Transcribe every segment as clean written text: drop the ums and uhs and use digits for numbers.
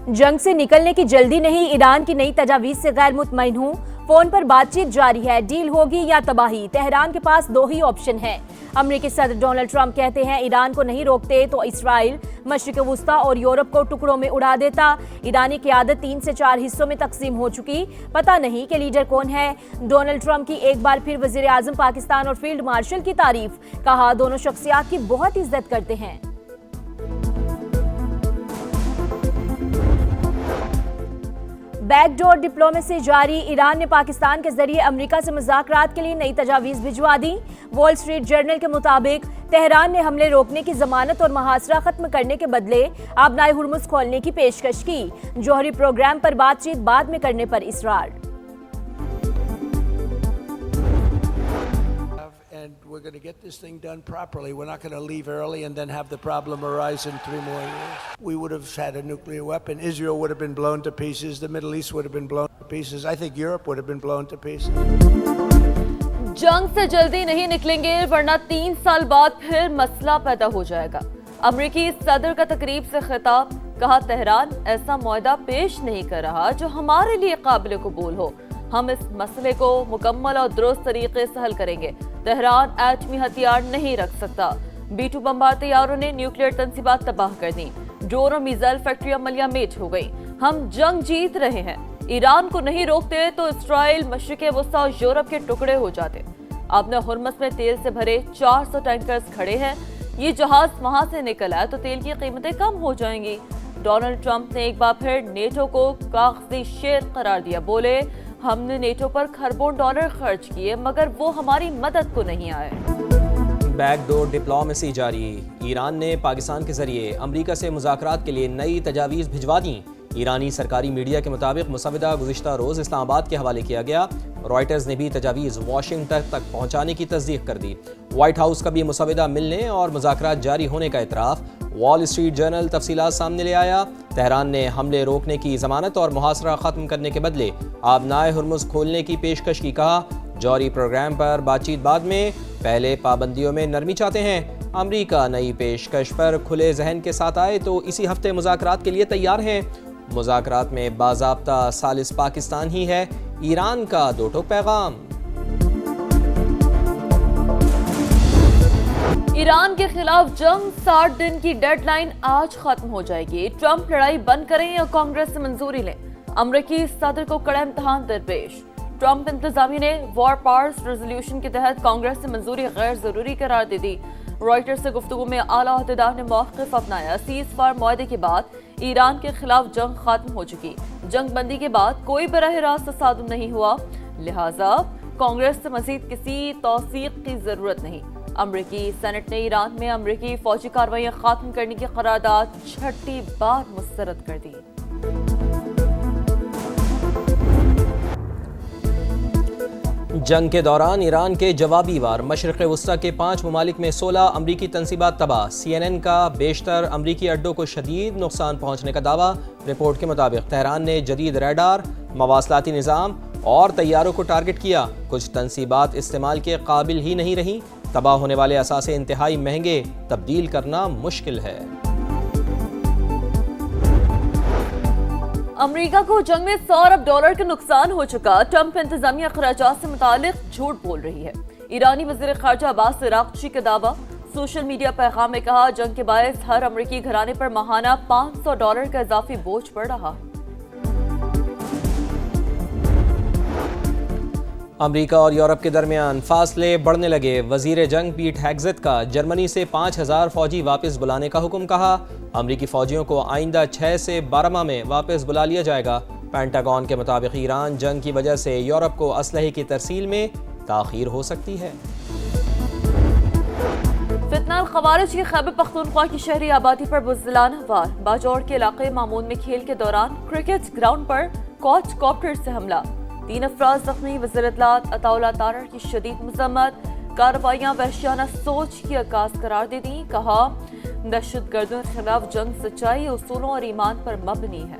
जंग से निकलने की जल्दी नहीं, ईरान की नई तजावीज से गैर मुतमईन हूँ। फोन पर बातचीत जारी है, डील होगी या तबाही। तेहरान के पास दो ही ऑप्शन है। अमेरिकी सदर डोनाल्ड ट्रंप कहते हैं ईरान को नहीं रोकते तो इसराइल मशरिक वुस्ता और यूरोप को टुकड़ों में उड़ा देता। ईरानी क़यादत 3 से 4 हिस्सों में तकसीम हो चुकी, पता नहीं कि लीडर कौन है। डोनाल्ड ट्रंप की एक बार फिर वजीर आजम पाकिस्तान और फील्ड मार्शल की तारीफ, कहा दोनों शख्सियात की बहुत इज्जत करते हैं। बैकडोर डिप्लोमेसी जारी, ईरान ने पाकिस्तान के जरिए अमेरिका से मुज़ाकरात के लिए नई तजावीज़ भिजवा दी। वॉल स्ट्रीट जर्नल के मुताबिक तेहरान ने हमले रोकने की जमानत और मुहासरा खत्म करने के बदले आबनाए हुर्मुज़ खोलने की पेशकश की। जौहरी प्रोग्राम पर बातचीत बाद में करने पर इसरार। And we're going to get this thing done properly. We're not going to leave early and then have the problem arise in 3 more years. We would have had a nuclear weapon. Israel would have been blown to pieces. The Middle East would have been blown to pieces. I think Europe would have been blown to pieces. जंग से जल्दी नहीं निकलेंगे वरना 3 साल बाद फिर मसला पैदा हो जाएगा। अमेरिकी सदर का तकरीब से खिताब, कहा तेहरान ऐसा मुआहदा पेश नहीं कर रहा जो हमारे लिए काबिल कबूल हो। हम इस मसले को मुकम्मल और दुरुस्त तरीके से हल करेंगे। तेहरान एटमी हथियार नहीं रख सकता। B-2 बमबार तैयारों ने न्यूक्लियर तंसीबात तबाह कर दी। ड्रोन और मिसाइल फैक्ट्रियां मलियामेट हो गई। हम जंग जीत रहे हैं। ईरान को नहीं रोकते तो इसराइल मशरिक वस्ता और यूरोप के टुकड़े हो जाते। अपने हुर्मस में तेल से भरे 400 टैंकर्स खड़े हैं। ये जहाज वहां से निकला तो तेल की कीमतें कम हो जाएंगी। डोनाल्ड ट्रंप ने एक बार फिर नेटो को कागजी शेर करार दिया। बोले हमने नेटो पर खरबों डॉलर खर्च किए मगर वो हमारी मदद को नहीं आए। बैकडोर डिप्लोमेसी जारी, ईरान ने पाकिस्तान के जरिए अमेरिका से मुज़ाकरात के लिए नई तजावीज़ भिजवा दी। ईरानी सरकारी मीडिया के मुताबिक मुसवदा गुज़िश्ता रोज़ इस्लामाबाद के हवाले किया गया। रॉयटर्स ने भी तजावीज़ वाशिंगटन तक पहुँचाने की तस्दीक कर दी। व्हाइट हाउस का भी मुसवदा मिलने और मुज़ाकरात जारी होने का इतराफ़। वॉल स्ट्रीट जर्नल तफसीलात सामने ले आया। तेहरान ने हमले रोकने की ज़मानत और मुहासरा ख़त्म करने के बदले आबनाए हुर्मुज़ खोलने की पेशकश की, कहा जौहरी प्रोग्राम पर बातचीत बाद में, पहले पाबंदियों में नरमी चाहते हैं। अमेरिका नई पेशकश पर खुले जहन के साथ आए तो इसी हफ्ते मुज़ाकरात के लिए तैयार हैं। मुज़ाकरात में बाज़ाब्ता सालिस पाकिस्तान ही है। ईरान का दो टोक पैगाम। ईरान के खिलाफ जंग 60 दिन की डेडलाइन आज खत्म हो जाएगी। ट्रंप लड़ाई बंद करें या कांग्रेस से मंजूरी लें, अमेरिकी सदर को कड़ा इम्तिहान दरपेश। ट्रंप इंतजामी ने वॉर पावर्स रेजोल्यूशन के तहत कांग्रेस से मंजूरी गैर जरूरी करार दे दी। रॉयटर्स से गुफ्तगू में आला अहदेदार ने मौक़िफ़ अपनाया। सीज़ फायर मुआहदे के बाद ईरान के खिलाफ जंग खत्म हो चुकी। जंग बंदी के बाद कोई बराह रास्त तसादुम नहीं हुआ, लिहाजा कांग्रेस से मज़ीद किसी तौसीक़ की जरूरत नहीं। अमेरिकी सेनेट ने ईरान में अमेरिकी फौजी कार्रवाइयां खत्म करने की करारदाद 6ठी बार मुस्तरद कर दी। जंग के दौरान ईरान के जवाबी वार, मशरिक़ वुस्ता के 5 ममालिक में 16 अमरीकी तंसीबात तबाह। CNN का बेशतर अमरीकी अड्डों को शदीद नुकसान पहुँचने का दावा। रिपोर्ट के मुताबिक तेहरान ने जदीद रडार, मवासलाती निज़ाम और तैयारों को टारगेट किया। कुछ तंसीबात इस्तेमाल के काबिल ही नहीं रहीं। तबाह होने वाले असासे इंतहाई महंगे, तब्दील करना मुश्किल है। अमेरिका को जंग में $100 अरब का नुकसान हो चुका। ट्रंप इंतजामिया खराजात से मुतालिक झूठ बोल रही है। ईरानी वज़ीर ख़ारजा अब्बास अराग़ची का दावा। सोशल मीडिया पैगाम में कहा जंग के बायस हर अमेरिकी घराने पर माहाना $500 का इजाफी बोझ पड़ रहा। अमेरिका और यूरोप के दरमियान फासले बढ़ने लगे। वजीर जंग पीट हेग्सेथ का जर्मनी से 5000 फौजी वापस बुलाने का हुक्म, कहा अमेरिकी फौजियों को आइंदा 6 से 12 माह में वापस बुला लिया जाएगा। पेंटागन के मुताबिक ईरान जंग की वजह से यूरोप को असलहे की तरसील में ताख़ीर हो सकती है। फितना खवारिज की खैबर पख्तूनख्वा की शहरी आबादी पर बुज़दिलाना वार। बाजौर के इलाके मामून में खेल के दौरान क्रिकेट ग्राउंड पर क्वाड कॉप्टर से हमला, 3 अफराद जख्मी। वज़ीर इत्तलात अताउल्लाह तारर की शदीद मज़म्मत। कार्रवाइयाँ वहशियाना सोच की अक्कास करार दे दी, कहा दहशतगर्दों के खिलाफ जंग सच्चाई, उसूलों और ईमान पर मबनी है।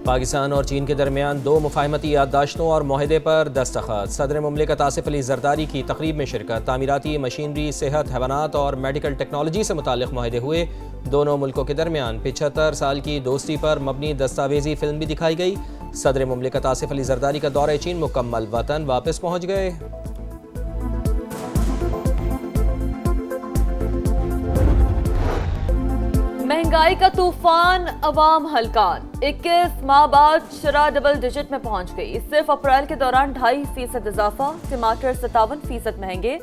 پاکستان اور چین کے درمیان 2 مفاہمتی یادداشتوں اور معاہدے پر دستخط۔ صدر مملکت آصف علی زرداری کی تقریب میں شرکت۔ تعمیراتی مشینری، صحت، حیوانات اور میڈیکل ٹیکنالوجی سے متعلق معاہدے ہوئے۔ دونوں ملکوں کے درمیان 75 سال کی دوستی پر مبنی دستاویزی فلم بھی دکھائی گئی۔ صدر مملکت آصف علی زرداری کا دورہ چین مکمل، وطن واپس پہنچ گئے۔ مہنگائی کا طوفان عوام ہلکان، 21 ماہ بعد شرح ڈبل ڈیجٹ میں پہنچ گئی۔ صرف اپریل کے دوران 2.5% اضافہ، ٹماٹر 57% مہنگے،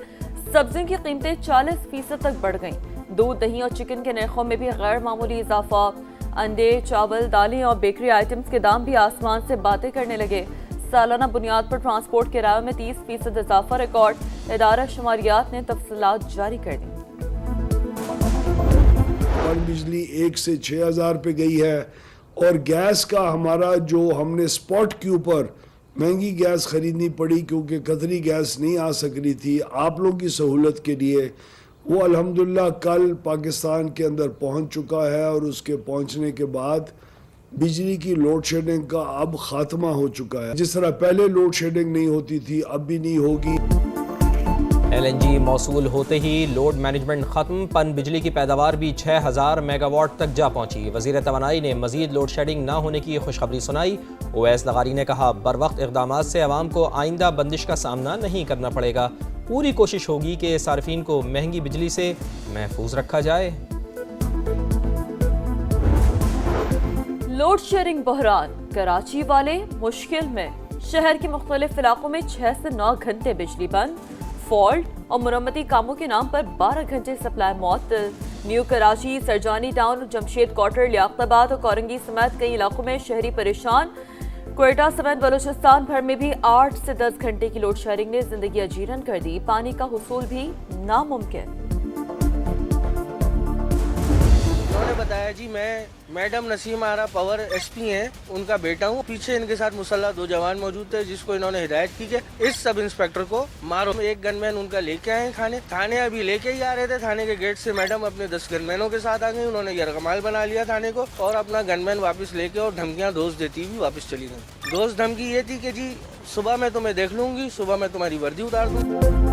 سبزیوں کی قیمتیں 40% تک بڑھ گئیں۔ دودھ، دہی اور چکن کے نرخوں میں بھی غیر معمولی اضافہ۔ انڈے، چاول، دالیں اور بیکری آئٹمز کے دام بھی آسمان سے باتیں کرنے لگے۔ سالانہ بنیاد پر ٹرانسپورٹ کرایوں میں 30% اضافہ ریکارڈ۔ ادارہ شماریات نے تفصیلات جاری کر دیں۔ اور بجلی 1 سے 6,000 پہ گئی ہے، اور گیس کا ہمارا جو ہم نے سپاٹ کیو پر مہنگی گیس خریدنی پڑی کیونکہ قطری گیس نہیں آ سک رہی تھی آپ لوگوں کی سہولت کے لیے، وہ الحمدللہ کل پاکستان کے اندر پہنچ چکا ہے، اور اس کے پہنچنے کے بعد بجلی کی لوڈ شیڈنگ کا اب خاتمہ ہو چکا ہے۔ جس طرح پہلے لوڈ شیڈنگ نہیں ہوتی تھی اب بھی نہیں ہوگی۔ LNG موصول ہوتے ہی لوڈ مینجمنٹ ختم، پن بجلی کی پیداوار بھی 6000 میگا واٹ تک جا پہنچی۔ وزیر توانائی نے مزید لوڈ شیڈنگ نہ ہونے کی خوشخبری سنائی۔ اویس لغاری نے کہا بروقت اقدامات سے عوام کو آئندہ بندش کا سامنا نہیں کرنا پڑے گا، پوری کوشش ہوگی کہ صارفین کو مہنگی بجلی سے محفوظ رکھا جائے۔ لوڈ شیڈنگ بحران، کراچی والے مشکل میں، شہر کے مختلف علاقوں میں 6 سے 9 گھنٹے بجلی بند، فالٹ اور مرمتی کاموں کے نام پر 12 گھنٹے سپلائی معطل۔ New Karachi, Surjani Town, Jamshed Quarter, Liaquatabad اور کورنگی سمیت کئی علاقوں میں شہری پریشان۔ کوئٹہ سمیت بلوچستان بھر میں بھی 8 سے 10 گھنٹے کی لوڈ شیڈنگ نے زندگی اجیرن کر دی، پانی کا حصول بھی ناممکن۔ انہوں نے بتایا جی میں میڈم نسیم آرا پاور ایس پی ہیں، ان کا بیٹا ہوں، پیچھے ان کے ساتھ مسلح 2 جوان موجود تھے جس کو انہوں نے ہدایت کی کہ اس سب انسپیکٹر کو مارو۔ ایک گن مین ان کا لے کے آئے تھانے ابھی لے کے ہی آ رہے تھے، تھانے کے گیٹ سے میڈم اپنے 10 گن مینوں کے ساتھ آ گئی، انہوں نے یرغمال بنا لیا تھانے کو، اور اپنا گن مین واپس لے کے اور دھمکیاں دوست دیتی ہوئی واپس چلی گئی۔ دوست دھمکی یہ تھی کہ جی صبح میں تمہیں دیکھ لوں گی، صبح میں تمہاری وردی اتار دوں۔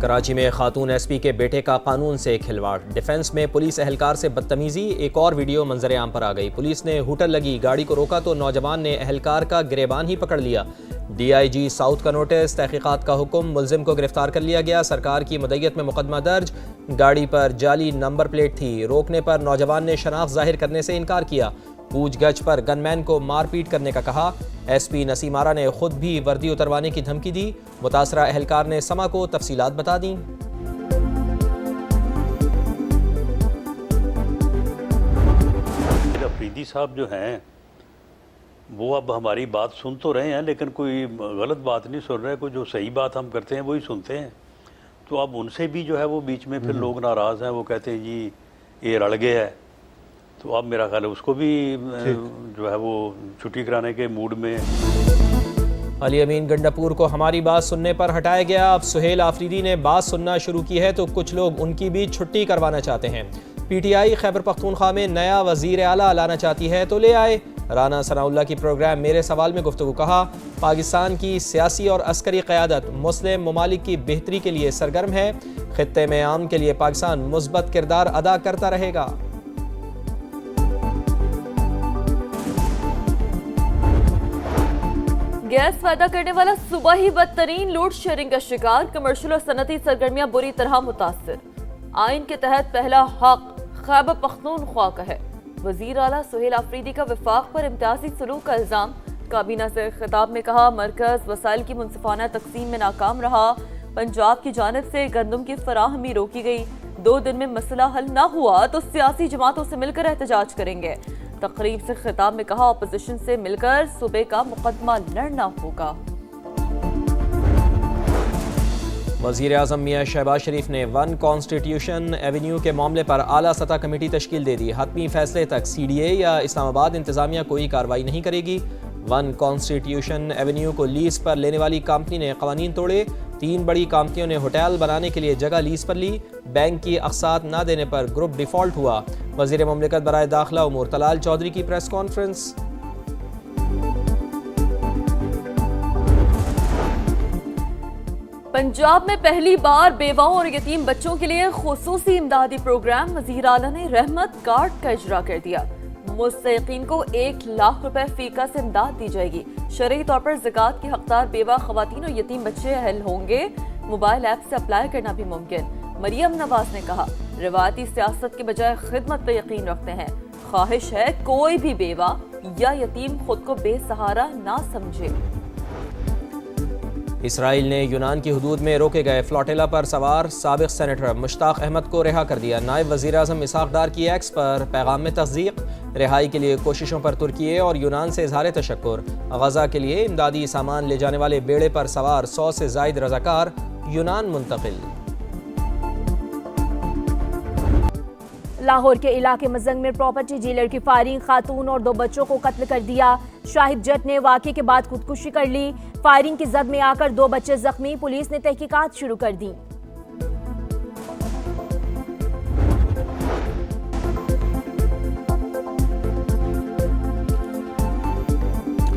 کراچی میں خاتون ایس پی کے بیٹے کا قانون سے کھلواڑ، ڈیفنس میں پولیس اہلکار سے بدتمیزی، ایک اور ویڈیو منظر عام پر آ گئی۔ پولیس نے ہوٹل لگی گاڑی کو روکا تو نوجوان نے اہلکار کا گریبان ہی پکڑ لیا۔ DIG ساؤتھ کا نوٹس، تحقیقات کا حکم، ملزم کو گرفتار کر لیا گیا۔ سرکار کی مدعیت میں مقدمہ درج۔ گاڑی پر جعلی نمبر پلیٹ تھی، روکنے پر نوجوان نے شناخت ظاہر کرنے سے انکار کیا۔ پوچھ گچھ پر گن مین کو مار پیٹ کرنے کا کہا۔ ایس پی نسیم آرا نے خود بھی وردی اتروانے کی دھمکی دی۔ متاثرہ اہلکار نے سما کو تفصیلات بتا دیں۔ افریدی صاحب جو ہیں وہ اب ہماری بات سن تو رہے ہیں لیکن کوئی غلط بات نہیں سن رہے، کوئی جو صحیح بات ہم کرتے ہیں وہی سنتے ہیں، تو اب ان سے بھی جو ہے وہ بیچ میں پھر لوگ ناراض ہیں، وہ کہتے ہیں جی یہ رل گیا ہے، تو اب میرا خیال ہے اس کو بھی جو ہے وہ چھٹی کرانے کے موڈ میں۔ علی امین گنڈاپور کو ہماری بات سننے پر ہٹایا گیا، اب سہیل آفریدی نے بات سننا شروع کی ہے تو کچھ لوگ ان کی بھی چھٹی کروانا چاہتے ہیں۔ PTI خیبر پختونخوا میں نیا وزیر اعلیٰ لانا چاہتی ہے تو لے آئے۔ رانا ثناء اللہ کی پروگرام میرے سوال میں گفتگو، کہا پاکستان کی سیاسی اور عسکری قیادت مسلم ممالک کی بہتری کے لیے سرگرم ہے، خطے میں امن کے لیے پاکستان مثبت کردار ادا کرتا رہے گا۔ گیس پیدا کرنے والا صوبہ ہی بدترین لوڈ شیڈنگ کا شکار، کمرشل اور صنعتی سرگرمیاں بری طرح متاثر۔ آئین کے تحت پہلا حق خیبر پختونخوا کا ہے۔ وزیر اعلیٰ سہیل آفریدی کا وفاق پر امتیازی سلوک کا الزام، کابینہ سے خطاب میں کہا مرکز وسائل کی منصفانہ تقسیم میں ناکام رہا، پنجاب کی جانب سے گندم کی فراہمی روکی گئی، 2 دن میں مسئلہ حل نہ ہوا تو سیاسی جماعتوں سے مل کر احتجاج کریں گے۔ تقریب سے خطاب میں کہا اپوزیشن سے مل کر صوبے کا مقدمہ لڑنا ہوگا۔ وزیر اعظم میاں شہباز شریف نے 1 کانسٹیٹیوشن ایونیو کے معاملے پر اعلیٰ سطح کمیٹی تشکیل دے دی، حتمی فیصلے تک CDA یا اسلام آباد انتظامیہ کوئی کارروائی نہیں کرے گی۔ 1 کانسٹیٹیوشن ایونیو کو لیز پر لینے والی کمپنی نے قوانین توڑے، 3 بڑی کمپنیوں نے ہوٹل بنانے کے لیے جگہ لیز پر لی، بینک کی اقساط نہ دینے پر گروپ ڈیفالٹ ہوا۔ وزیر مملکت برائے داخلہ امور طلال چودھری کی پریس کانفرنس۔ पंजाब में पहली बार बेवाओं और यतीम बच्चों के लिए खुसूसी इमदादी प्रोग्राम वज़ीर आला ने रहमत कार्ड का इजरा कर दिया। मुस्तहिकीन को 1 लाख रुपए फीका से इमदाद दी जाएगी। शरई तौर पर ज़कात की हकदार बेवा खवातीन और यतीम बच्चे अहल होंगे। मोबाइल ऐप से अप्लाई करना भी मुमकिन। मरियम नवाज ने कहा, रिवायती सियासत के बजाय खिदमत पर यकीन रखते हैं। ख्वाहिश है कोई भी बेवा या यतीम खुद को बेसहारा ना समझे। इसराइल ने यूनान की हदूद में रोके गए फ्लोटिला पर सवार साबिक सेनेटर मुश्ताक अहमद को रिहा कर दिया। नायब वज़ीर आज़म इसहाक डार की एक्स पर पैगाम में तस्दीक। रिहाई के लिए कोशिशों पर तुर्की और यूनान से इजहार तशक्कुर। गजा के लिए इमदादी सामान ले जाने वाले बेड़े पर सवार 100 से ज़ायद रज़ाकार यूनान मुंतकिल। लाहौर के इलाके मजंग में प्रॉपर्टी डीलर की फायरिंग, खातून और 2 बच्चों को कत्ल कर दिया। शाहिद जट ने वाक़े के बाद खुदकुशी कर ली। फायरिंग की जद में आकर 2 बच्चे जख्मी। पुलिस ने तहकीकात शुरू कर दी।